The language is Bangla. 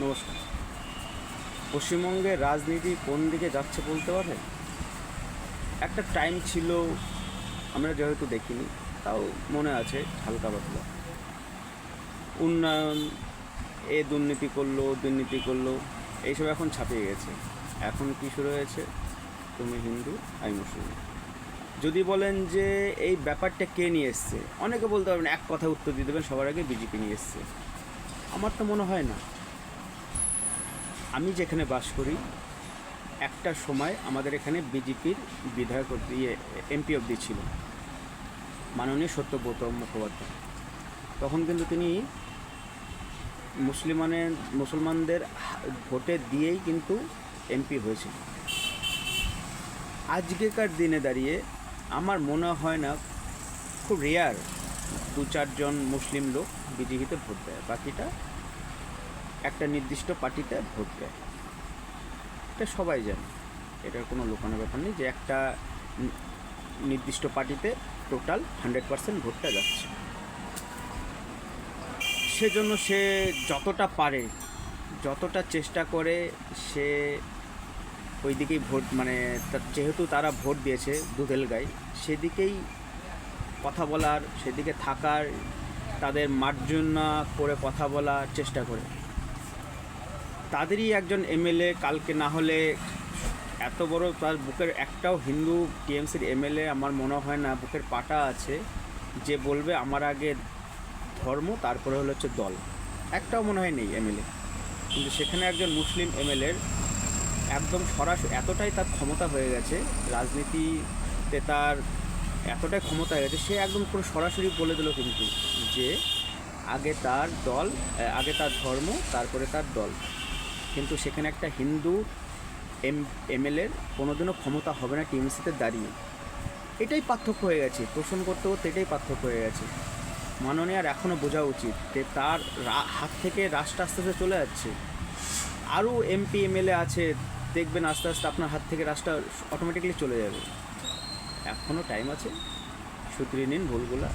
নমস্কার। পশ্চিমবঙ্গের রাজনীতি কোন দিকে যাচ্ছে বলতে পারেন? একটা টাইম ছিল, আমরা যেহেতু দেখিনি তাও মনে আছে হালকা পাতলা, উন্নয়ন, এ দুর্নীতি করলো ও দুর্নীতি করলো, এইসব এখন ছাপিয়ে গেছে। এখন কী শুরু হয়েছে? তুমি হিন্দু, আমি মুসলিম। যদি বলেন যে এই ব্যাপারটা কে নিয়ে এসছে, অনেকে বলতে পারবেন, এক কথা উত্তর দিয়ে দেবেন, সবার আগে বিজেপি নিয়ে এসছে। আমার তো মনে হয় না। আমি যেখানে বাস করি, একটা সময় আমাদের এখানে বিজেপির বিধায়ক এমপি অবধি ছিল, মাননীয় সত্যব্রত মুখোপাধ্যায়। তখন কিন্তু তিনি মুসলমানদের ভোটে দিয়েই কিন্তু এমপি হয়েছিল। আজকেকার দিনে দাঁড়িয়ে আমার মনে হয় না, খুব রেয়ার 2-4 জন মুসলিম লোক বিজেপিতে ভোট দেয়, বাকিটা একটা নির্দিষ্ট পার্টিতে ভোট দেয়। এটা সবাই জানে, এটার কোনো লুকানোর ব্যাপার নেই যে একটা নির্দিষ্ট পার্টিতে টোটাল 100% ভোটটা যাচ্ছে। সেজন্য সে যতটা পারে, যতটা চেষ্টা করে, সে ওই দিকেই ভোট, মানে যেহেতু তারা ভোট দিয়েছে দুধেল গাই, সেদিকেই কথা বলার, সেদিকে থাকার, তাদের মার্জনা করে কথা বলার চেষ্টা করে। তাদেরই একজন এমএলএ কালকে, না হলে এত বড় তার বুকের একটাও হিন্দু টিএমসির এমএলএ আমার মনে হয় না বুকের পাটা আছে যে বলবে আমার আগে ধর্ম, তারপরে হচ্ছে দল। একটাও মনে হয় নেই এমএলএ। কিন্তু সেখানে একজন মুসলিম এমএলএর একদম সরাসরি এতটাই তার ক্ষমতা হয়ে গেছে, রাজনীতিতে তার এতটাই ক্ষমতা হয়ে গেছে, সে একদম পুরো সরাসরি বলে দিল কিন্তু যে আগে তার দল, আগে তার ধর্ম, তারপরে তার দল। কিন্তু সেখানে একটা হিন্দু এমএলএর কোনোদিনও ক্ষমতা হবে না টিএমসিতে দাঁড়িয়ে। এটাই পার্থক্য হয়ে গেছে, পোষণ করতে করতে এটাই পার্থক্য হয়ে গেছে। মাননীয় আর এখনও বোঝা উচিত যে তার হাত থেকে রাষ্ট্র আস্তে আস্তে চলে যাচ্ছে। আরও এমপি এমএলএ আছে, দেখবেন আস্তে আস্তে আপনার হাত থেকে রাষ্ট্র অটোমেটিক্যালি চলে যাবে। এখনও টাইম আছে, শুধরে নিন ভুলগুলা।